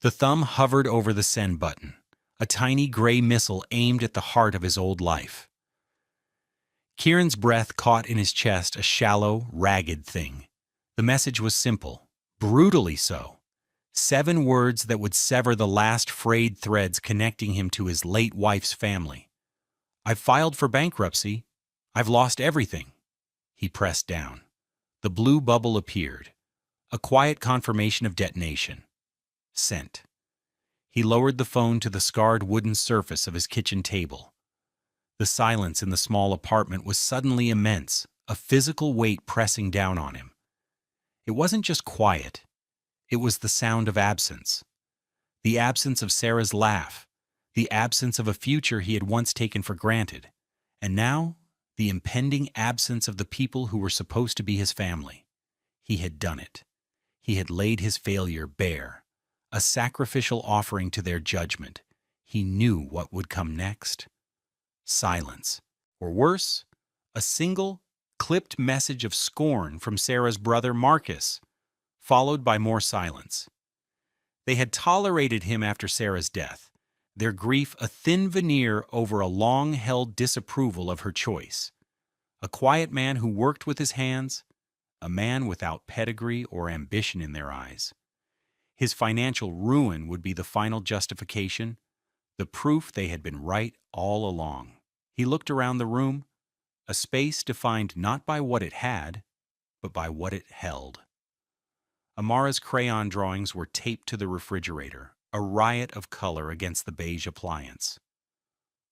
The thumb hovered over the send button, a tiny gray missile aimed at the heart of his old life. Kieran's breath caught in his chest, a shallow, ragged thing. The message was simple, brutally so. 7 words that would sever the last frayed threads connecting him to his late wife's family. "I've filed for bankruptcy. I've lost everything." He pressed down. The blue bubble appeared. A quiet confirmation of detonation. Sent. He lowered the phone to the scarred wooden surface of his kitchen table. The silence in the small apartment was suddenly immense, a physical weight pressing down on him. It wasn't just quiet. It was the sound of absence. The absence of Sarah's laugh, the absence of a future he had once taken for granted, and now the impending absence of the people who were supposed to be his family. He had done it. He had laid his failure bare, a sacrificial offering to their judgment. He knew what would come next. Silence. Or worse, a single, clipped message of scorn from Sarah's brother Marcus, followed by more silence. They had tolerated him after Sarah's death, their grief a thin veneer over a long-held disapproval of her choice. A quiet man who worked with his hands, a man without pedigree or ambition in their eyes. His financial ruin would be the final justification, the proof they had been right all along. He looked around the room, a space defined not by what it had, but by what it held. Amara's crayon drawings were taped to the refrigerator, a riot of color against the beige appliance.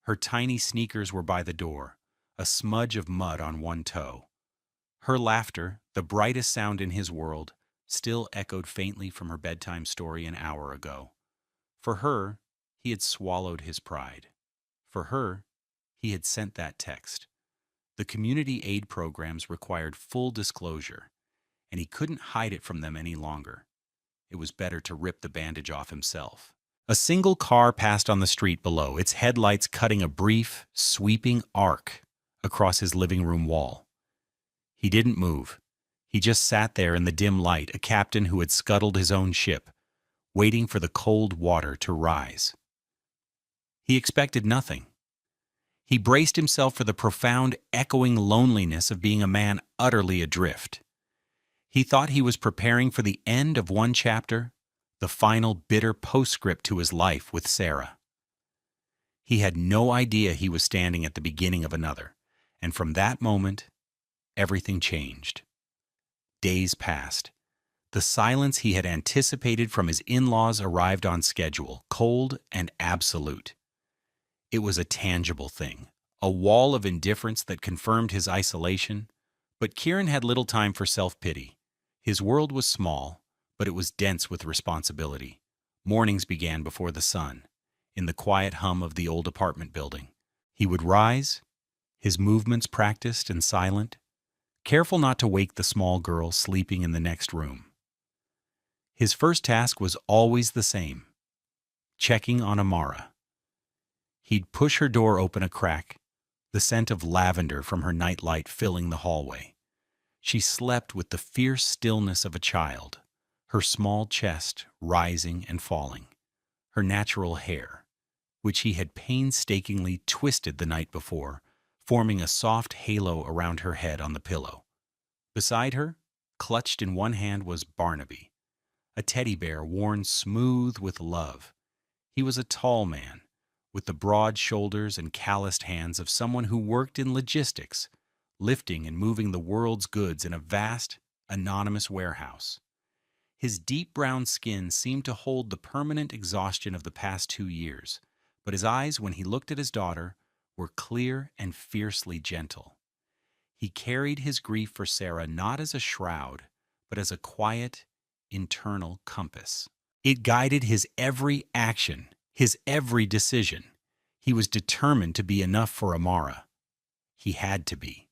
Her tiny sneakers were by the door, a smudge of mud on one toe. Her laughter, the brightest sound in his world, still echoed faintly from her bedtime story an hour ago. For her, he had swallowed his pride. For her, he had sent that text. The community aid programs required full disclosure, and he couldn't hide it from them any longer. It was better to rip the bandage off himself. A single car passed on the street below, its headlights cutting a brief, sweeping arc across his living room wall. He didn't move. He just sat there in the dim light, a captain who had scuttled his own ship, waiting for the cold water to rise. He expected nothing. He braced himself for the profound, echoing loneliness of being a man utterly adrift. He thought he was preparing for the end of one chapter, the final bitter postscript to his life with Sarah. He had no idea he was standing at the beginning of another, and from that moment, everything changed. Days passed. The silence he had anticipated from his in-laws arrived on schedule, cold and absolute. It was a tangible thing, a wall of indifference that confirmed his isolation, but Kieran had little time for self-pity. His world was small, but it was dense with responsibility. Mornings began before the sun, in the quiet hum of the old apartment building. He would rise, his movements practiced and silent, careful not to wake the small girl sleeping in the next room. His first task was always the same, checking on Amara. He'd push her door open a crack, the scent of lavender from her nightlight filling the hallway. She slept with the fierce stillness of a child, her small chest rising and falling, her natural hair, which he had painstakingly twisted the night before, forming a soft halo around her head on the pillow. Beside her, clutched in one hand, was Barnaby, a teddy bear worn smooth with love. He was a tall man, with the broad shoulders and calloused hands of someone who worked in logistics, lifting and moving the world's goods in a vast, anonymous warehouse. His deep brown skin seemed to hold the permanent exhaustion of the past 2 years, but his eyes, when he looked at his daughter, were clear and fiercely gentle. He carried his grief for Sarah not as a shroud, but as a quiet, internal compass. It guided his every action, his every decision. He was determined to be enough for Amara. He had to be.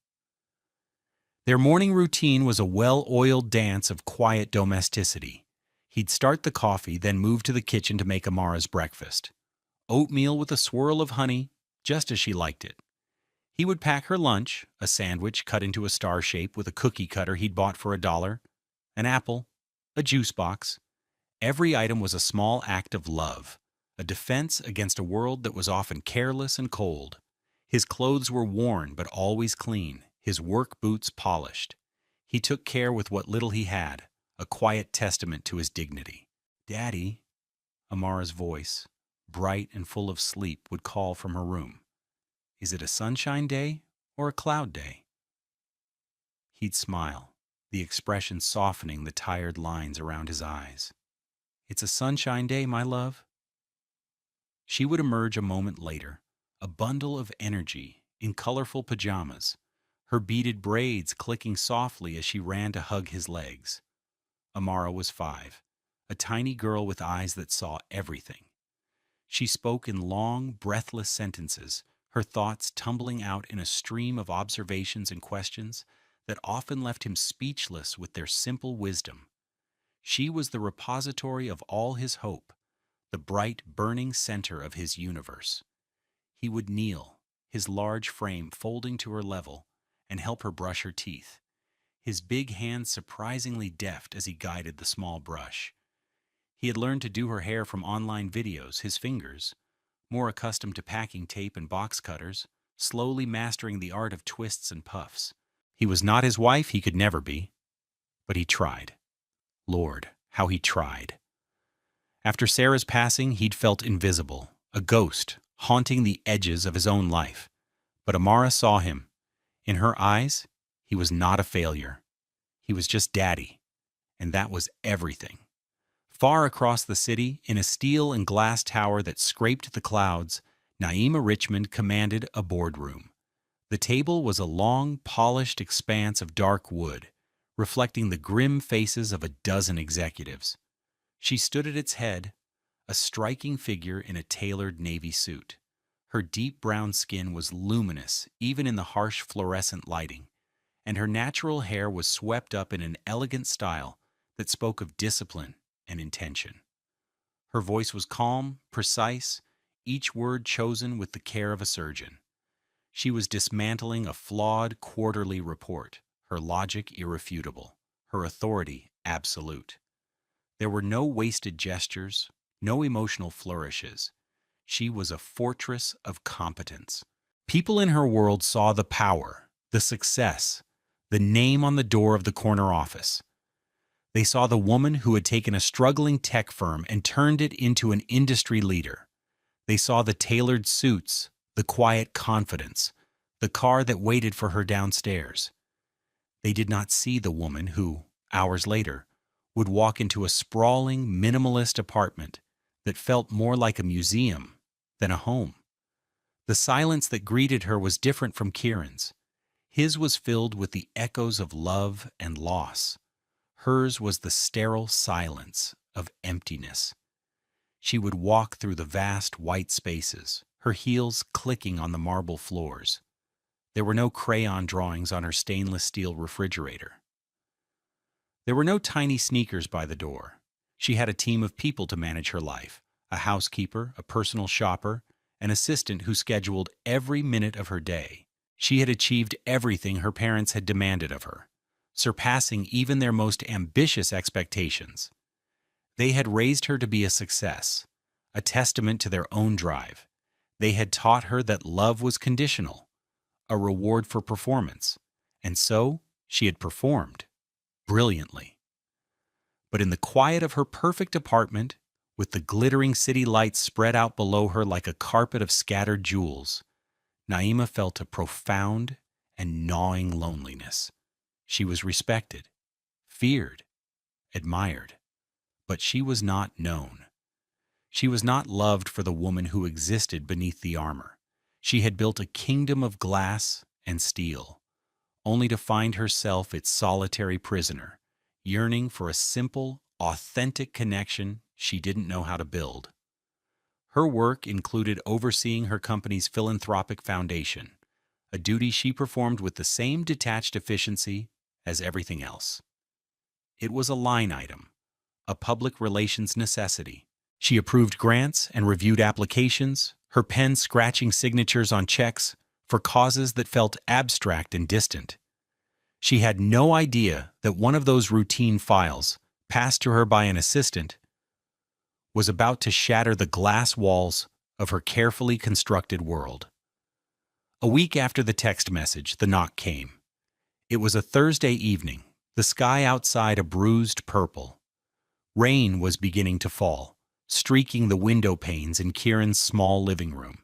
Their morning routine was a well-oiled dance of quiet domesticity. He'd start the coffee, then move to the kitchen to make Amara's breakfast. Oatmeal with a swirl of honey, just as she liked it. He would pack her lunch, a sandwich cut into a star shape with a cookie cutter he'd bought for $1, an apple, a juice box, Every item was a small act of love, a defense against a world that was often careless and cold. His clothes were worn but always clean, his work boots polished. He took care with what little he had, a quiet testament to his dignity. "Daddy," Amara's voice, bright and full of sleep, would call from her room. "Is it a sunshine day or a cloud day?" He'd smile, the expression softening the tired lines around his eyes. "It's a sunshine day, my love." She would emerge a moment later, a bundle of energy in colorful pajamas, her beaded braids clicking softly as she ran to hug his legs. Amara was 5, a tiny girl with eyes that saw everything. She spoke in long, breathless sentences, her thoughts tumbling out in a stream of observations and questions that often left him speechless with their simple wisdom. She was the repository of all his hope, the bright, burning center of his universe. He would kneel, his large frame folding to her level, and help her brush her teeth, his big hands surprisingly deft as he guided the small brush. He had learned to do her hair from online videos, his fingers, more accustomed to packing tape and box cutters, slowly mastering the art of twists and puffs. He was not his wife, he could never be. But he tried. Lord, how he tried. After Sarah's passing, he'd felt invisible, a ghost, haunting the edges of his own life. But Amara saw him. In her eyes, he was not a failure. He was just daddy. And that was everything. Far across the city, in a steel and glass tower that scraped the clouds, Naima Richmond commanded a boardroom. The table was a long, polished expanse of dark wood, reflecting the grim faces of a dozen executives. She stood at its head, a striking figure in a tailored navy suit. Her deep brown skin was luminous even in the harsh fluorescent lighting, and her natural hair was swept up in an elegant style that spoke of discipline and intention. Her voice was calm, precise, each word chosen with the care of a surgeon. She was dismantling a flawed quarterly report, her logic irrefutable, her authority absolute. There were no wasted gestures, no emotional flourishes. She was a fortress of competence. People in her world saw the power, the success, the name on the door of the corner office. They saw the woman who had taken a struggling tech firm and turned it into an industry leader. They saw the tailored suits, the quiet confidence, the car that waited for her downstairs. They did not see the woman who, hours later, would walk into a sprawling, minimalist apartment that felt more like a museum than a home. The silence that greeted her was different from Kieran's. His was filled with the echoes of love and loss. Hers was the sterile silence of emptiness. She would walk through the vast white spaces, her heels clicking on the marble floors. There were no crayon drawings on her stainless steel refrigerator. There were no tiny sneakers by the door. She had a team of people to manage her life, a housekeeper, a personal shopper, an assistant who scheduled every minute of her day. She had achieved everything her parents had demanded of her, surpassing even their most ambitious expectations. They had raised her to be a success, a testament to their own drive. They had taught her that love was conditional, a reward for performance, and so she had performed brilliantly. But in the quiet of her perfect apartment, with the glittering city lights spread out below her like a carpet of scattered jewels, Naima felt a profound and gnawing loneliness. She was respected, feared, admired, but she was not known. She was not loved for the woman who existed beneath the armor. She had built a kingdom of glass and steel, only to find herself its solitary prisoner, yearning for a simple, authentic connection she didn't know how to build. Her work included overseeing her company's philanthropic foundation, a duty she performed with the same detached efficiency as everything else. It was a line item, a public relations necessity. She approved grants and reviewed applications, her pen scratching signatures on checks for causes that felt abstract and distant. She had no idea that one of those routine files, passed to her by an assistant, was about to shatter the glass walls of her carefully constructed world. A week after the text message, the knock came. It was a Thursday evening, the sky outside a bruised purple. Rain was beginning to fall, streaking the window panes in Kieran's small living room.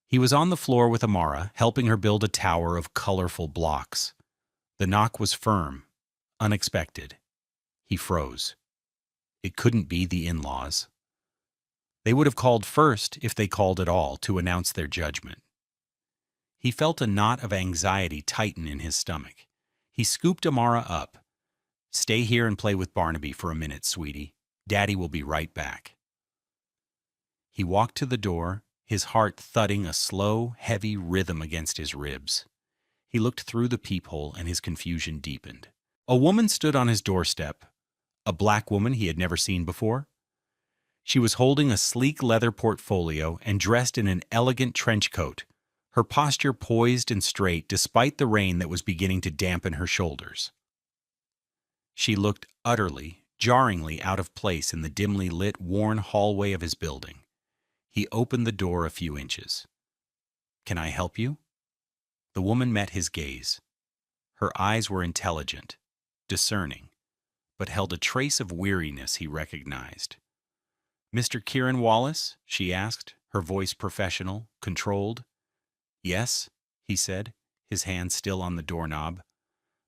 He was on the floor with Amara, helping her build a tower of colorful blocks. The knock was firm, unexpected. He froze. It couldn't be the in-laws. They would have called first, if they called at all, to announce their judgment. He felt a knot of anxiety tighten in his stomach. He scooped Amara up. "Stay here and play with Barnaby for a minute, sweetie. Daddy will be right back." He walked to the door, his heart thudding a slow, heavy rhythm against his ribs. He looked through the peephole and his confusion deepened. A woman stood on his doorstep, a black woman he had never seen before. She was holding a sleek leather portfolio and dressed in an elegant trench coat, her posture poised and straight despite the rain that was beginning to dampen her shoulders. She looked utterly, jarringly out of place in the dimly lit, worn hallway of his building. He opened the door a few inches. "Can I help you?" The woman met his gaze. Her eyes were intelligent, discerning, but held a trace of weariness he recognized. "Mr. Kieran Wallace?" she asked, her voice professional, controlled. "Yes," he said, his hand still on the doorknob.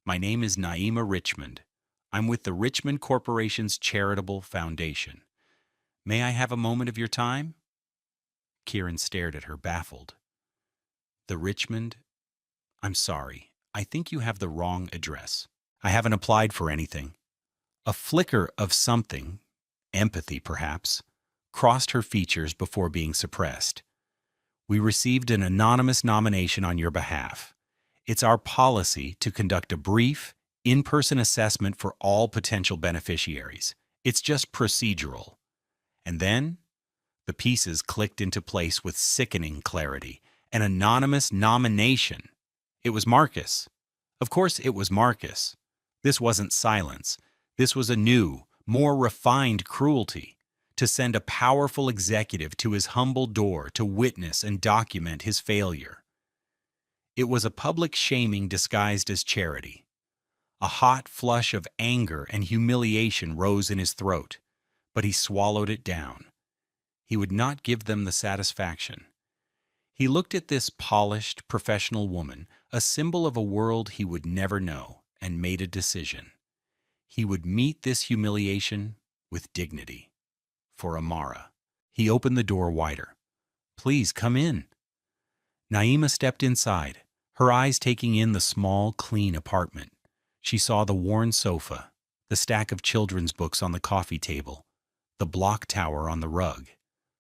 "My name is Naima Richmond. I'm with the Richmond Corporation's Charitable Foundation. May I have a moment of your time?" Kieran stared at her, baffled. "The Richmond? I'm sorry. I think you have the wrong address. I haven't applied for anything." A flicker of something, empathy perhaps, crossed her features before being suppressed. "We received an anonymous nomination on your behalf. It's our policy to conduct a brief, in-person assessment for all potential beneficiaries. It's just procedural." And then the pieces clicked into place with sickening clarity. An anonymous nomination. It was Marcus. Of course it was Marcus. This wasn't silence. This was a new, more refined cruelty. To send a powerful executive to his humble door to witness and document his failure. It was a public shaming disguised as charity. A hot flush of anger and humiliation rose in his throat, but he swallowed it down. He would not give them the satisfaction. He looked at this polished, professional woman, a symbol of a world he would never know, and made a decision. He would meet this humiliation with dignity. For Amara. He opened the door wider. "Please, come in." Naima stepped inside, her eyes taking in the small, clean apartment. She saw the worn sofa, the stack of children's books on the coffee table, the block tower on the rug.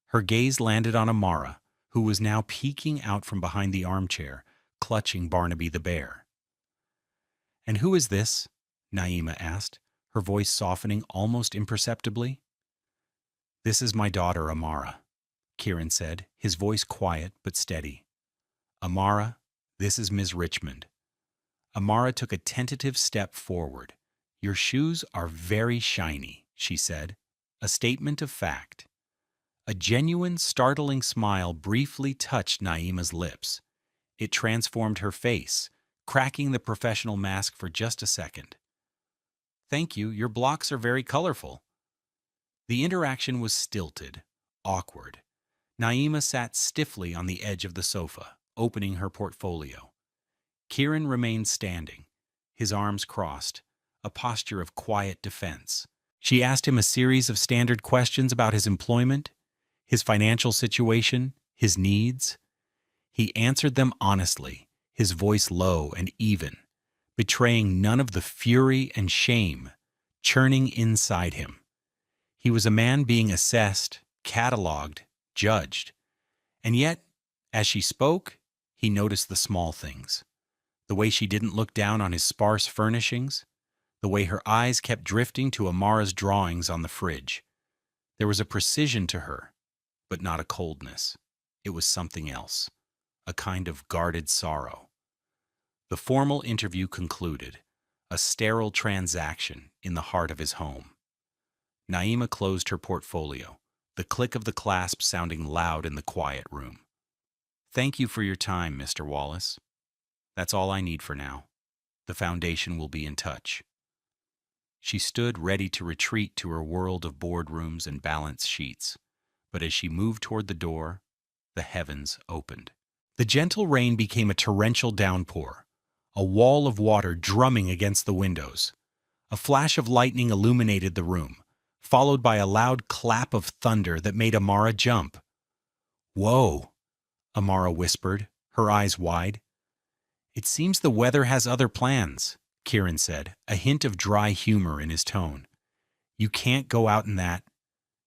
Her gaze landed on Amara, who was now peeking out from behind the armchair, clutching Barnaby the bear. "And who is this?" Naima asked, her voice softening almost imperceptibly. "This is my daughter, Amara," Kieran said, his voice quiet but steady. "Amara, this is Ms. Richmond." Amara took a tentative step forward. "Your shoes are very shiny," she said, a statement of fact. A genuine, startling smile briefly touched Naima's lips. It transformed her face, cracking the professional mask for just a second. "Thank you, your blocks are very colorful." The interaction was stilted, awkward. Naima sat stiffly on the edge of the sofa, opening her portfolio. Kieran remained standing, his arms crossed, a posture of quiet defense. She asked him a series of standard questions about his employment, his financial situation, his needs. He answered them honestly, his voice low and even, betraying none of the fury and shame churning inside him. He was a man being assessed, cataloged, judged. And yet, as she spoke, he noticed the small things. The way she didn't look down on his sparse furnishings, the way her eyes kept drifting to Amara's drawings on the fridge. There was a precision to her, but not a coldness. It was something else, a kind of guarded sorrow. The formal interview concluded, a sterile transaction in the heart of his home. Naima closed her portfolio, the click of the clasp sounding loud in the quiet room. "Thank you for your time, Mr. Wallace. That's all I need for now. The Foundation will be in touch." She stood ready to retreat to her world of boardrooms and balance sheets, but as she moved toward the door, the heavens opened. The gentle rain became a torrential downpour, a wall of water drumming against the windows. A flash of lightning illuminated the room, followed by a loud clap of thunder that made Amara jump. "Whoa," Amara whispered, her eyes wide. "It seems the weather has other plans," Kieran said, a hint of dry humor in his tone. "You can't go out in that.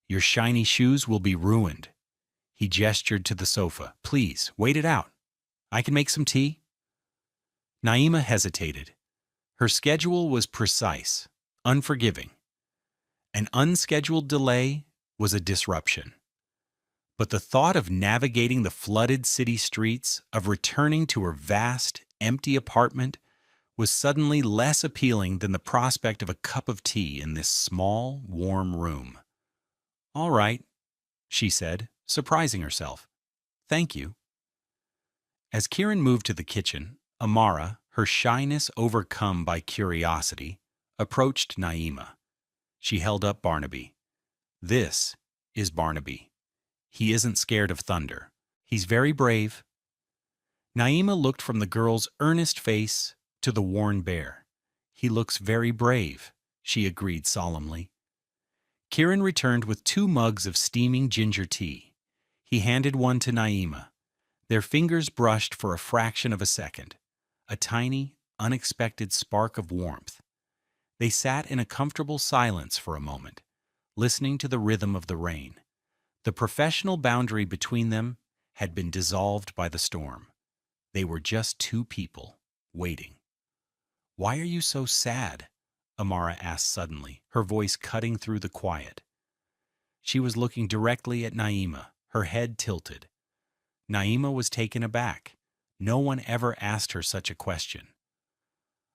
Your shiny shoes will be ruined." He gestured to the sofa. "Please, wait it out. I can make some tea." Naima hesitated. Her schedule was precise, unforgiving. An unscheduled delay was a disruption. But the thought of navigating the flooded city streets, of returning to her vast, empty apartment, was suddenly less appealing than the prospect of a cup of tea in this small, warm room. "All right," she said, surprising herself. "Thank you." As Kieran moved to the kitchen, Amara, her shyness overcome by curiosity, approached Naima. She held up Barnaby. "This is Barnaby. He isn't scared of thunder. He's very brave." Naima looked from the girl's earnest face to the worn bear. "He looks very brave," she agreed solemnly. Kieran returned with 2 mugs of steaming ginger tea. He handed one to Naima. Their fingers brushed for a fraction of a second, a tiny, unexpected spark of warmth. They sat in a comfortable silence for a moment, listening to the rhythm of the rain. The professional boundary between them had been dissolved by the storm. They were just 2 people, waiting. "Why are you so sad?" Amara asked suddenly, her voice cutting through the quiet. She was looking directly at Naima, her head tilted. Naima was taken aback. No one ever asked her such a question.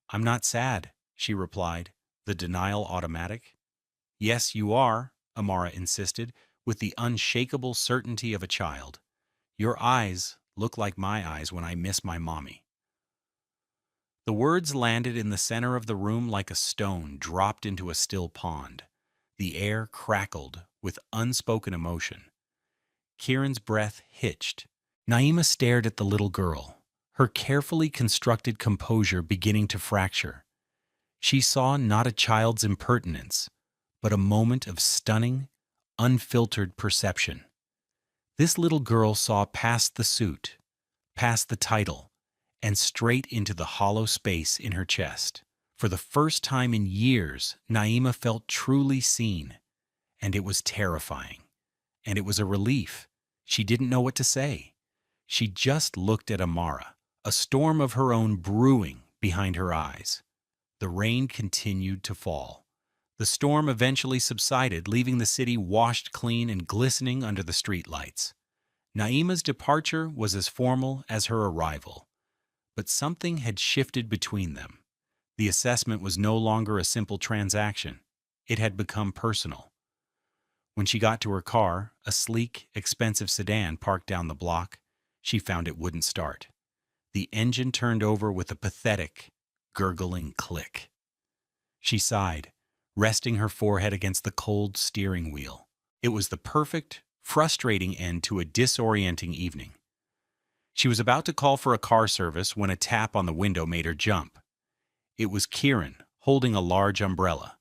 "I'm not sad," she replied, the denial automatic. "Yes, you are," Amara insisted, with the unshakable certainty of a child. "Your eyes look like my eyes when I miss my mommy." The words landed in the center of the room like a stone dropped into a still pond. The air crackled with unspoken emotion. Kieran's breath hitched. Naima stared at the little girl, her carefully constructed composure beginning to fracture. She saw not a child's impertinence, but a moment of stunning, unfiltered perception. This little girl saw past the suit, past the title, and straight into the hollow space in her chest. For the first time in years, Naima felt truly seen, and it was terrifying. And it was a relief. She didn't know what to say. She just looked at Amara, a storm of her own brewing behind her eyes. The rain continued to fall. The storm eventually subsided, leaving the city washed clean and glistening under the streetlights. Naima's departure was as formal as her arrival. But something had shifted between them. The assessment was no longer a simple transaction. It had become personal. When she got to her car, a sleek, expensive sedan parked down the block, she found it wouldn't start. The engine turned over with a pathetic, gurgling click. She sighed, resting her forehead against the cold steering wheel. It was the perfect, frustrating end to a disorienting evening. She was about to call for a car service when a tap on the window made her jump. It was Kieran, holding a large umbrella.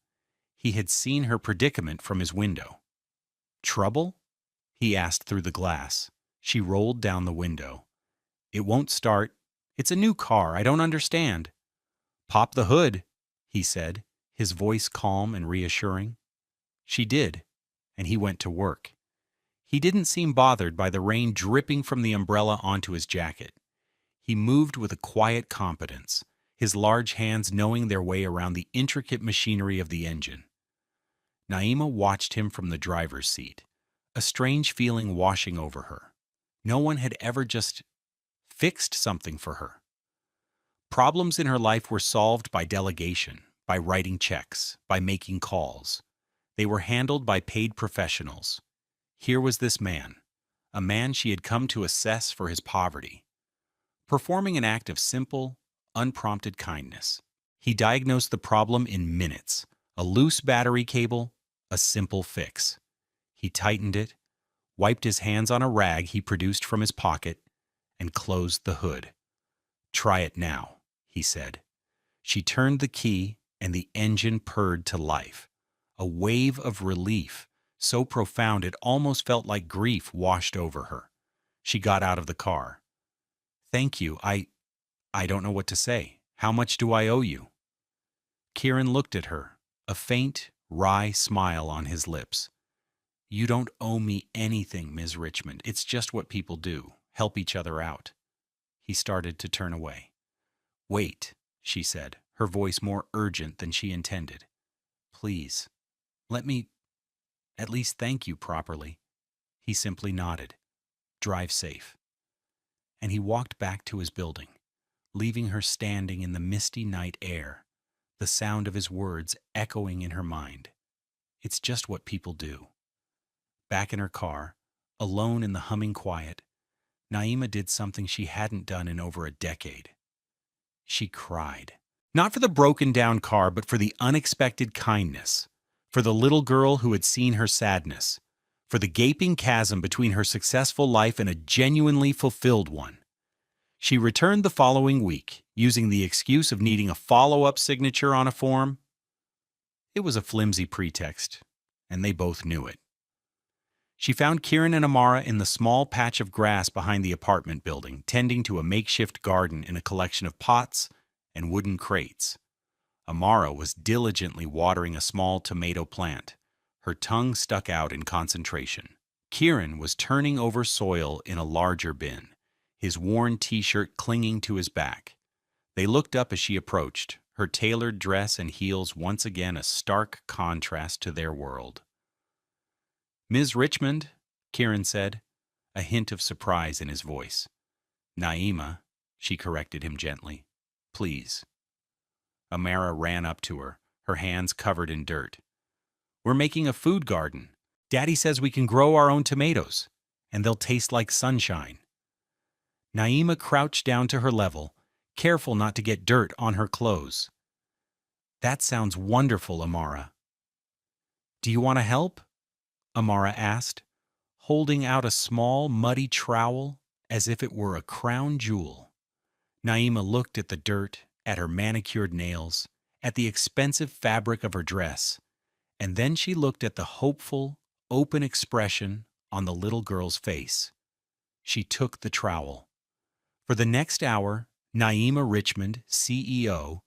He had seen her predicament from his window. "Trouble?" he asked through the glass. She rolled down the window. "It won't start. It's a new car. I don't understand." "Pop the hood," he said, his voice calm and reassuring. She did, and he went to work. He didn't seem bothered by the rain dripping from the umbrella onto his jacket. He moved with a quiet competence, his large hands knowing their way around the intricate machinery of the engine. Naima watched him from the driver's seat, a strange feeling washing over her. No one had ever just fixed something for her. Problems in her life were solved by delegation, by writing checks, by making calls. They were handled by paid professionals. Here was this man, a man she had come to assess for his poverty, performing an act of simple, unprompted kindness. He diagnosed the problem in minutes. A loose battery cable, a simple fix. He tightened it, wiped his hands on a rag he produced from his pocket, and closed the hood. "Try it now," he said. She turned the key, and the engine purred to life. A wave of relief, so profound it almost felt like grief washed over her. She got out of the car. "Thank you. I don't know what to say. How much do I owe you?" Kieran looked at her, a faint, wry smile on his lips. "You don't owe me anything, Ms. Richmond. It's just what people do, help each other out." He started to turn away. "Wait," she said, her voice more urgent than she intended. "Please, let me at least thank you properly." He simply nodded. "Drive safe." And he walked back to his building, leaving her standing in the misty night air, the sound of his words echoing in her mind. It's just what people do. Back in her car, alone in the humming quiet, Naima did something she hadn't done in over a decade. She cried. Not for the broken down car, but for the unexpected kindness, for the little girl who had seen her sadness, for the gaping chasm between her successful life and a genuinely fulfilled one. She returned the following week, using the excuse of needing a follow-up signature on a form. It was a flimsy pretext, and they both knew it. She found Kieran and Amara in the small patch of grass behind the apartment building, tending to a makeshift garden in a collection of pots and wooden crates. Amara was diligently watering a small tomato plant, her tongue stuck out in concentration. Kieran was turning over soil in a larger bin, his worn t-shirt clinging to his back. They looked up as she approached, her tailored dress and heels once again a stark contrast to their world. "Ms. Richmond," Kieran said, a hint of surprise in his voice. "Naima," she corrected him gently. "Please." Amara ran up to her, her hands covered in dirt. "We're making a food garden. Daddy says we can grow our own tomatoes, and they'll taste like sunshine." Naima crouched down to her level, careful not to get dirt on her clothes. "That sounds wonderful, Amara." "Do you want to help?" Amara asked, holding out a small, muddy trowel as if it were a crown jewel. Naima looked at the dirt, at her manicured nails, at the expensive fabric of her dress, and then she looked at the hopeful, open expression on the little girl's face. She took the trowel. For the next hour, Naima Richmond, CEO,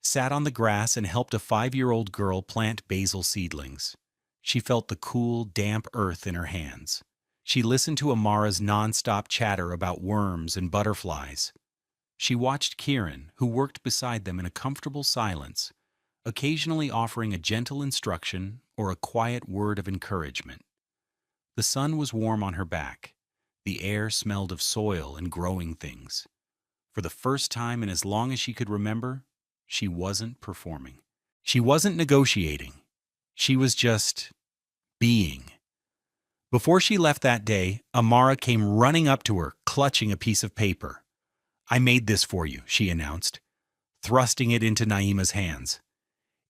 sat on the grass and helped a 5-year-old girl plant basil seedlings. She felt the cool, damp earth in her hands. She listened to Amara's nonstop chatter about worms and butterflies. She watched Kieran, who worked beside them in a comfortable silence, occasionally offering a gentle instruction or a quiet word of encouragement. The sun was warm on her back. The air smelled of soil and growing things. For the first time in as long as she could remember, she wasn't performing. She wasn't negotiating. She was just being. Before she left that day, Amara came running up to her, clutching a piece of paper. "I made this for you," she announced, thrusting it into Naima's hands.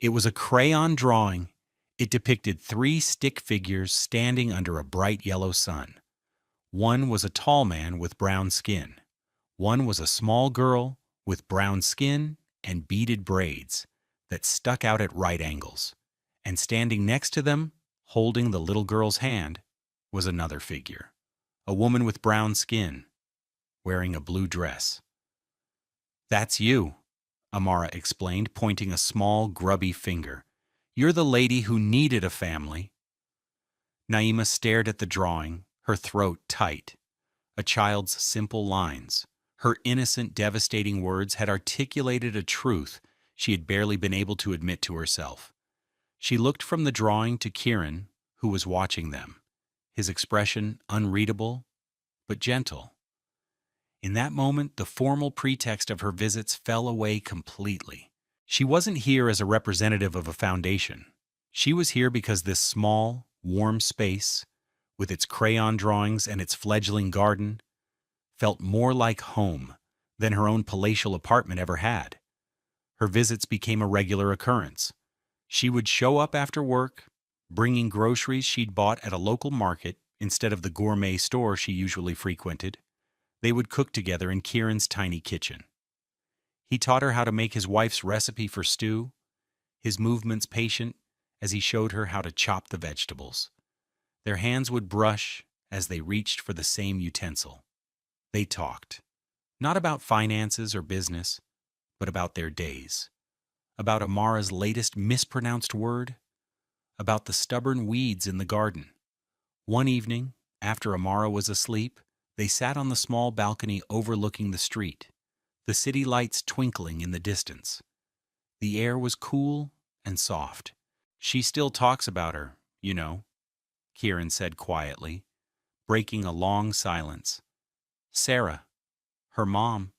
It was a crayon drawing. It depicted 3 stick figures standing under a bright yellow sun. One was a tall man with brown skin. One was a small girl with brown skin and beaded braids that stuck out at right angles. And standing next to them, holding the little girl's hand, was another figure, a woman with brown skin, wearing a blue dress. "That's you," Amara explained, pointing a small, grubby finger. "You're the lady who needed a family." Naima stared at the drawing, her throat tight. A child's simple lines, her innocent, devastating words had articulated a truth she had barely been able to admit to herself. She looked from the drawing to Kieran, who was watching them, his expression unreadable but gentle. In that moment, the formal pretext of her visits fell away completely. She wasn't here as a representative of a foundation. She was here because this small, warm space, with its crayon drawings and its fledgling garden, felt more like home than her own palatial apartment ever had. Her visits became a regular occurrence. She would show up after work, bringing groceries she'd bought at a local market instead of the gourmet store she usually frequented. They would cook together in Kieran's tiny kitchen. He taught her how to make his wife's recipe for stew, his movements patient as he showed her how to chop the vegetables. Their hands would brush as they reached for the same utensil. They talked, not about finances or business, but about their days, about Amara's latest mispronounced word, about the stubborn weeds in the garden. One evening, after Amara was asleep, they sat on the small balcony overlooking the street, the city lights twinkling in the distance. The air was cool and soft. "She still talks about her, you know," Kieran said quietly, breaking a long silence. "Sarah, her mom.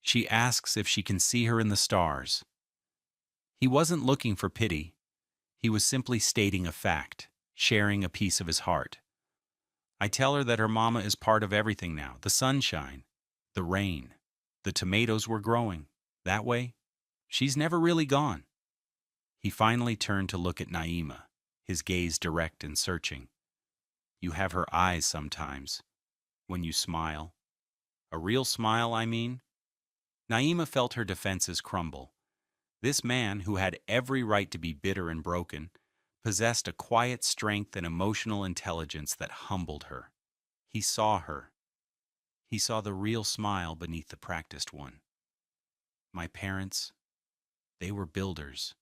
She asks if she can see her in the stars." He wasn't looking for pity. He was simply stating a fact, sharing a piece of his heart. "I tell her that her mama is part of everything now, the sunshine, the rain, the tomatoes we're growing. That way, she's never really gone." He finally turned to look at Naima, his gaze direct and searching. "You have her eyes sometimes, when you smile. A real smile, I mean." Naima felt her defenses crumble. This man, who had every right to be bitter and broken, possessed a quiet strength and emotional intelligence that humbled her. He saw her. He saw the real smile beneath the practiced one. "My parents, they were builders,"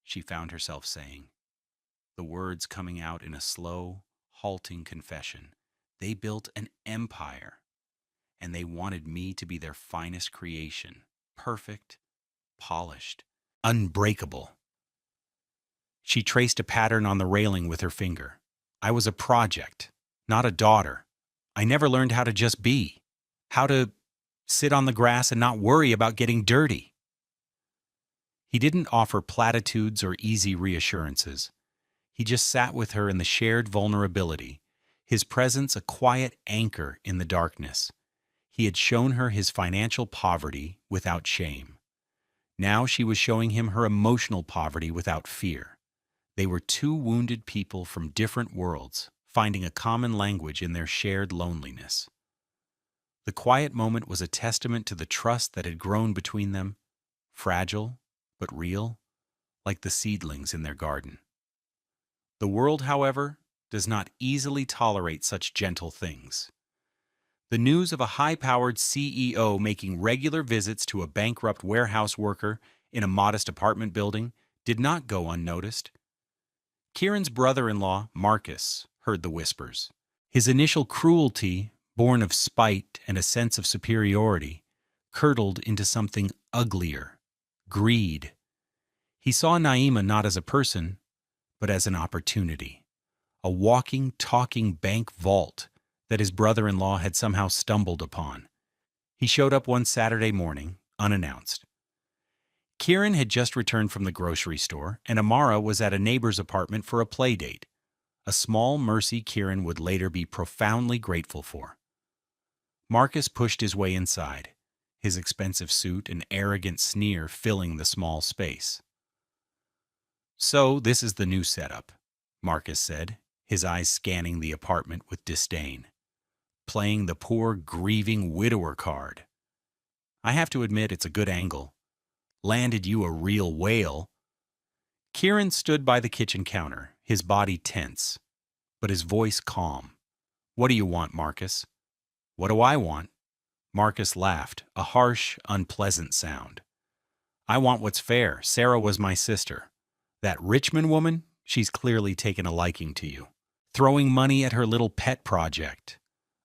she found herself saying, the words coming out in a slow, halting confession. "They built an empire, and they wanted me to be their finest creation, perfect, polished, unbreakable." She traced a pattern on the railing with her finger. "I was a project, not a daughter. I never learned how to just be, how to sit on the grass and not worry about getting dirty." He didn't offer platitudes or easy reassurances. He just sat with her in the shared vulnerability, his presence a quiet anchor in the darkness. He had shown her his financial poverty without shame. Now she was showing him her emotional poverty without fear. They were two wounded people from different worlds, finding a common language in their shared loneliness. The quiet moment was a testament to the trust that had grown between them, fragile but real, like the seedlings in their garden. The world, however, does not easily tolerate such gentle things. The news of a high-powered CEO making regular visits to a bankrupt warehouse worker in a modest apartment building did not go unnoticed. Kieran's brother-in-law, Marcus, heard the whispers. His initial cruelty, born of spite and a sense of superiority, curdled into something uglier: greed. He saw Naima not as a person, but as an opportunity, a walking, talking bank vault that his brother-in-law had somehow stumbled upon. He showed up one Saturday morning, unannounced. Kieran had just returned from the grocery store, and Amara was at a neighbor's apartment for a play date, a small mercy Kieran would later be profoundly grateful for. Marcus pushed his way inside, his expensive suit and arrogant sneer filling the small space. "So this is the new setup," Marcus said, his eyes scanning the apartment with disdain. "Playing the poor, grieving widower card. I have to admit it's a good angle. Landed you a real whale." Kieran stood by the kitchen counter, his body tense, but his voice calm. "What do you want, Marcus?" "What do I want?" Marcus laughed, a harsh, unpleasant sound. "I want what's fair. Sarah was my sister. That Richmond woman, she's clearly taken a liking to you. Throwing money at her little pet project.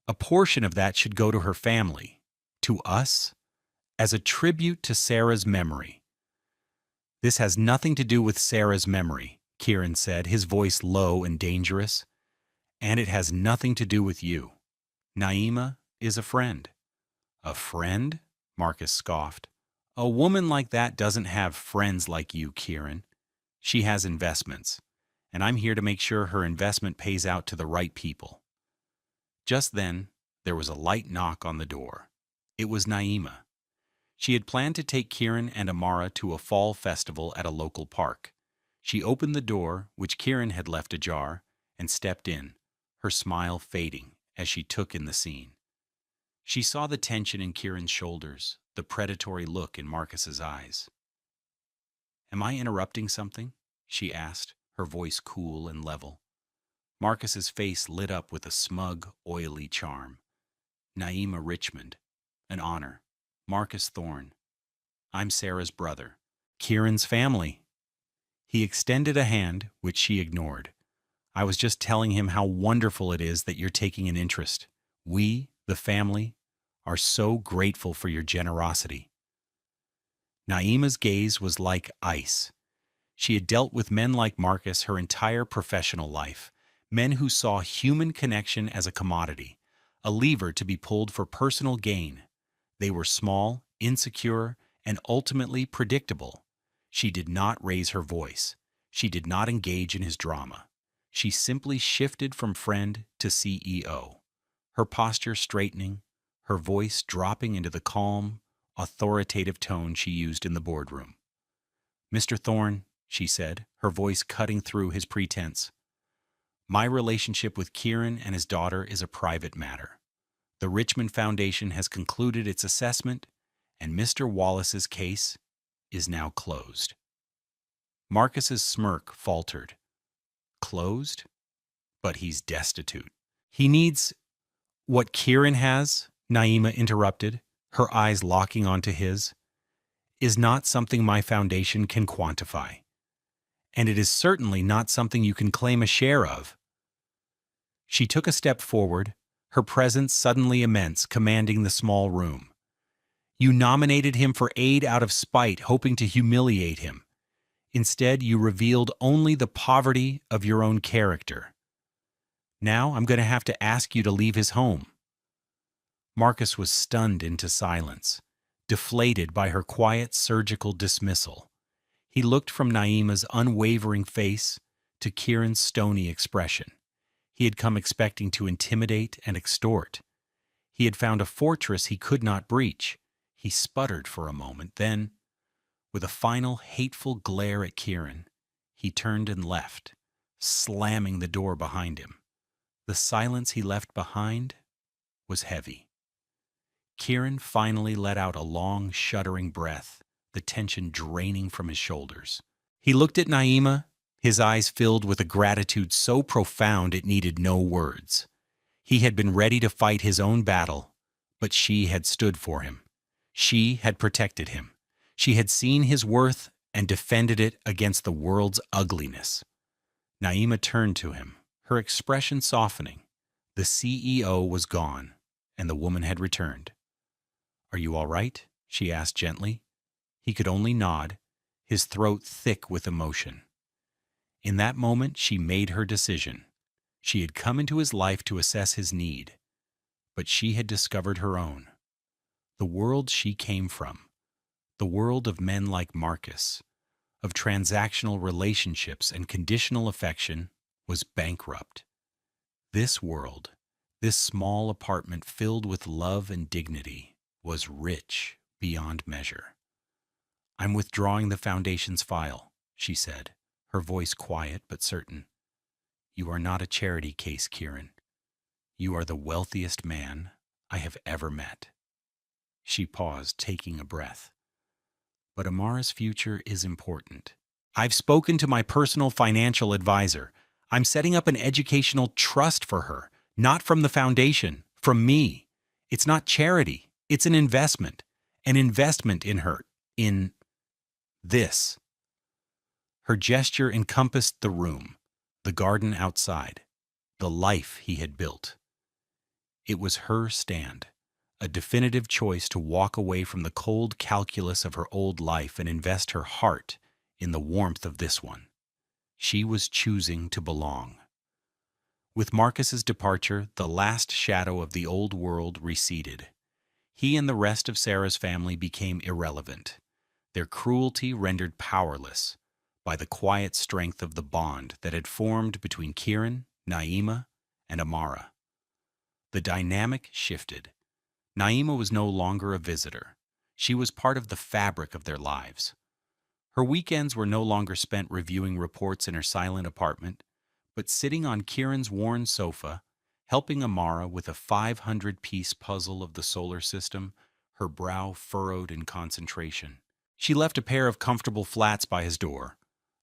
A portion of that should go to her family, to us, as a tribute to Sarah's memory." "This has nothing to do with Sarah's memory," Kieran said, his voice low and dangerous. "And it has nothing to do with you. Naima is a friend." "A friend?" Marcus scoffed. "A woman like that doesn't have friends like you, Kieran. She has investments, and I'm here to make sure her investment pays out to the right people." Just then, there was a light knock on the door. It was Naima. She had planned to take Kieran and Amara to a fall festival at a local park. She opened the door, which Kieran had left ajar, and stepped in, her smile fading as she took in the scene. She saw the tension in Kieran's shoulders, the predatory look in Marcus's eyes. "Am I interrupting something?" she asked, her voice cool and level. Marcus's face lit up with a smug, oily charm. "Naima Richmond. An honor. Marcus Thorne. I'm Sarah's brother. Kieran's family." He extended a hand, which she ignored. "I was just telling him how wonderful it is that you're taking an interest. We, the family, are so grateful for your generosity." Naima's gaze was like ice. She had dealt with men like Marcus her entire professional life, men who saw human connection as a commodity, a lever to be pulled for personal gain. They were small, insecure, and ultimately predictable. She did not raise her voice. She did not engage in his drama. She simply shifted from friend to CEO, her posture straightening, her voice dropping into the calm, authoritative tone she used in the boardroom. "Mr. Thorne," she said, her voice cutting through his pretense, "my relationship with Kieran and his daughter is a private matter. The Richmond Foundation has concluded its assessment, and Mr. Wallace's case is now closed." Marcus's smirk faltered. "Closed? But he's destitute. He needs—" "What Kieran has," Naima interrupted, her eyes locking onto his, "is not something my foundation can quantify. And it is certainly not something you can claim a share of." She took a step forward, her presence suddenly immense, commanding the small room. "You nominated him for aid out of spite, hoping to humiliate him. Instead, you revealed only the poverty of your own character. Now I'm going to have to ask you to leave his home." Marcus was stunned into silence, deflated by her quiet surgical dismissal. He looked from Naima's unwavering face to Kieran's stony expression. He had come expecting to intimidate and extort. He had found a fortress he could not breach. He sputtered for a moment, then, with a final hateful glare at Kieran, he turned and left, slamming the door behind him. The silence he left behind was heavy. Kieran finally let out a long, shuddering breath, the tension draining from his shoulders. He looked at Naima, his eyes filled with a gratitude so profound it needed no words. He had been ready to fight his own battle, but she had stood for him. She had protected him. She had seen his worth and defended it against the world's ugliness. Naima turned to him, her expression softening. The CEO was gone, and the woman had returned. "Are you all right?" she asked gently. He could only nod, his throat thick with emotion. In that moment, she made her decision. She had come into his life to assess his need, but she had discovered her own. The world she came from, the world of men like Marcus, of transactional relationships and conditional affection, was bankrupt. This world, this small apartment filled with love and dignity, was rich beyond measure. "I'm withdrawing the Foundation's file," she said, her voice quiet but certain. "You are not a charity case, Kieran. You are the wealthiest man I have ever met." She paused, taking a breath. "But Amara's future is important. I've spoken to my personal financial advisor. I'm setting up an educational trust for her, not from the Foundation, from me. It's not charity, it's an investment in her, in this." Her gesture encompassed the room, the garden outside, the life he had built. It was her stand, a definitive choice to walk away from the cold calculus of her old life and invest her heart in the warmth of this one. She was choosing to belong. With Marcus's departure, the last shadow of the old world receded. He and the rest of Sarah's family became irrelevant, their cruelty rendered powerless. by the quiet strength of the bond that had formed between Kieran, Naima, and Amara. The dynamic shifted. Naima was no longer a visitor. She was part of the fabric of their lives. Her weekends were no longer spent reviewing reports in her silent apartment, but sitting on Kieran's worn sofa, helping Amara with a 500-piece puzzle of the solar system, her brow furrowed in concentration. She left a pair of comfortable flats by his door,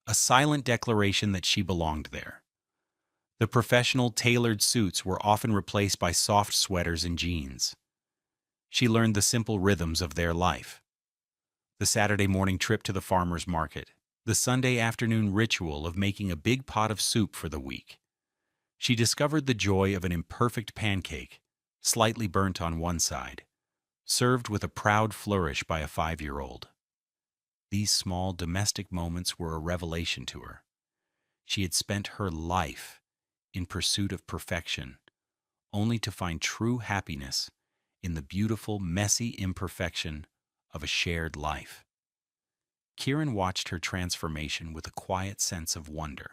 a silent declaration that she belonged there. The professional, tailored suits were often replaced by soft sweaters and jeans. She learned the simple rhythms of their life. The Saturday morning trip to the farmer's market, the Sunday afternoon ritual of making a big pot of soup for the week. She discovered the joy of an imperfect pancake, slightly burnt on one side, served with a proud flourish by a 5-year-old. These small domestic moments were a revelation to her. She had spent her life in pursuit of perfection, only to find true happiness in the beautiful, messy imperfection of a shared life. Kieran watched her transformation with a quiet sense of wonder.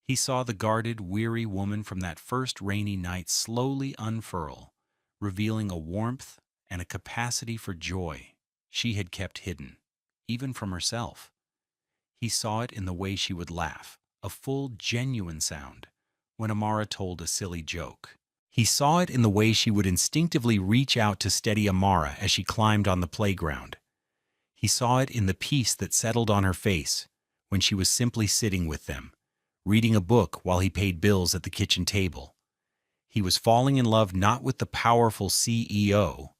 He saw the guarded, weary woman from that first rainy night slowly unfurl, revealing a warmth and a capacity for joy she had kept hidden, even from herself. He saw it in the way she would laugh, a full, genuine sound, when Amara told a silly joke. He saw it in the way she would instinctively reach out to steady Amara as she climbed on the playground. He saw it in the peace that settled on her face when she was simply sitting with them, reading a book while he paid bills at the kitchen table. He was falling in love not with the powerful CEO,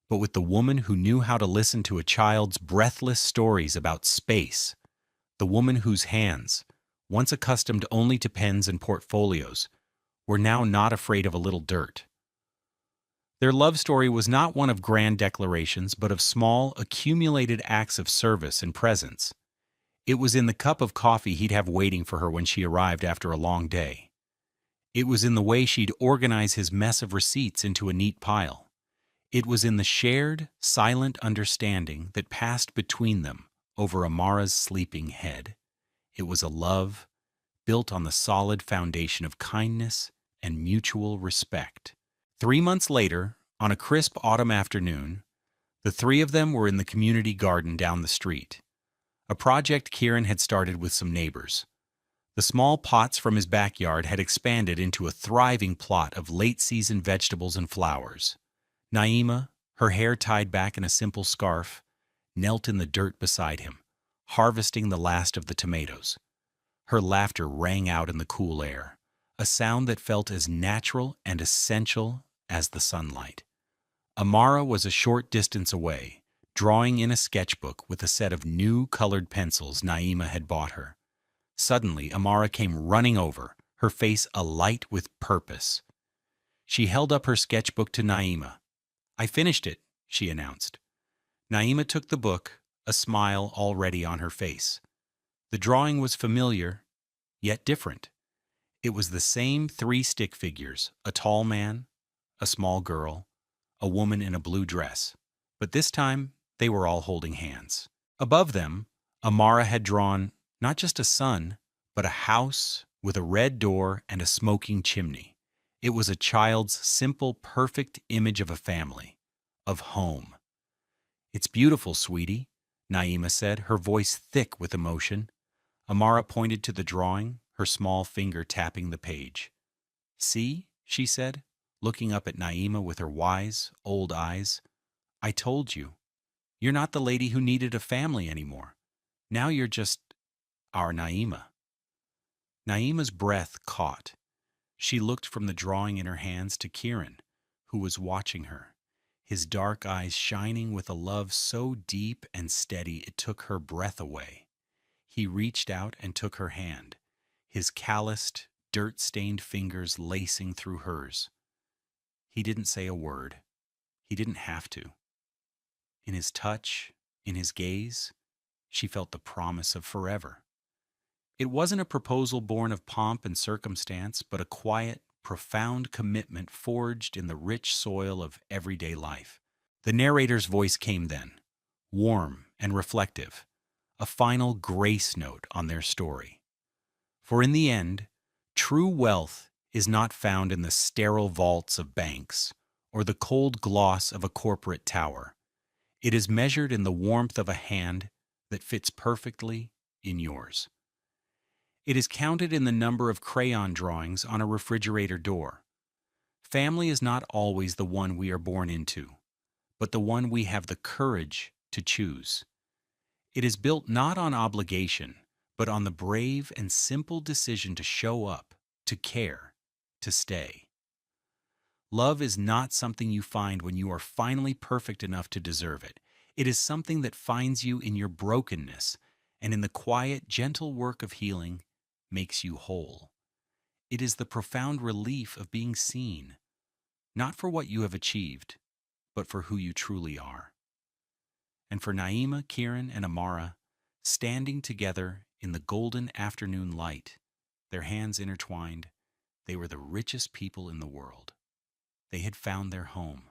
but with the woman who knew how to listen to a child's breathless stories about space, the woman whose hands, once accustomed only to pens and portfolios, were now not afraid of a little dirt. Their love story was not one of grand declarations, but of small, accumulated acts of service and presence. It was in the cup of coffee he'd have waiting for her when she arrived after a long day. It was in the way she'd organize his mess of receipts into a neat pile. It was in the shared, silent understanding that passed between them over Amara's sleeping head. It was a love built on the solid foundation of kindness and mutual respect. 3 months later, on a crisp autumn afternoon, the three of them were in the community garden down the street, a project Kieran had started with some neighbors. The small pots from his backyard had expanded into a thriving plot of late-season vegetables and flowers. Naima, her hair tied back in a simple scarf, knelt in the dirt beside him, harvesting the last of the tomatoes. Her laughter rang out in the cool air, a sound that felt as natural and essential as the sunlight. Amara was a short distance away, drawing in a sketchbook with a set of new colored pencils Naima had bought her. Suddenly, Amara came running over, her face alight with purpose. She held up her sketchbook to Naima. "I finished it," she announced. Naima took the book, a smile already on her face. The drawing was familiar, yet different. It was the same 3 stick figures, a tall man, a small girl, a woman in a blue dress, but this time they were all holding hands. Above them, Amara had drawn not just a sun, but a house with a red door and a smoking chimney. It was a child's simple, perfect image of a family, of home. "It's beautiful, sweetie," Naima said, her voice thick with emotion. Amara pointed to the drawing, her small finger tapping the page. "See," she said, looking up at Naima with her wise, old eyes. "I told you. You're not the lady who needed a family anymore. Now you're just our Naima." Naima's breath caught. She looked from the drawing in her hands to Kieran, who was watching her, his dark eyes shining with a love so deep and steady it took her breath away. He reached out and took her hand, his calloused, dirt-stained fingers lacing through hers. He didn't say a word. He didn't have to. In his touch, in his gaze, she felt the promise of forever. It wasn't a proposal born of pomp and circumstance, but a quiet, profound commitment forged in the rich soil of everyday life. The narrator's voice came then, warm and reflective, a final grace note on their story. For in the end, true wealth is not found in the sterile vaults of banks or the cold gloss of a corporate tower. It is measured in the warmth of a hand that fits perfectly in yours. It is counted in the number of crayon drawings on a refrigerator door. Family is not always the one we are born into, but the one we have the courage to choose. It is built not on obligation, but on the brave and simple decision to show up, to care, to stay. Love is not something you find when you are finally perfect enough to deserve it. It is something that finds you in your brokenness and in the quiet, gentle work of healing makes you whole. It is the profound relief of being seen, not for what you have achieved, but for who you truly are. And for Naima, Kieran, and Amara, standing together in the golden afternoon light, their hands intertwined, they were the richest people in the world. They had found their home.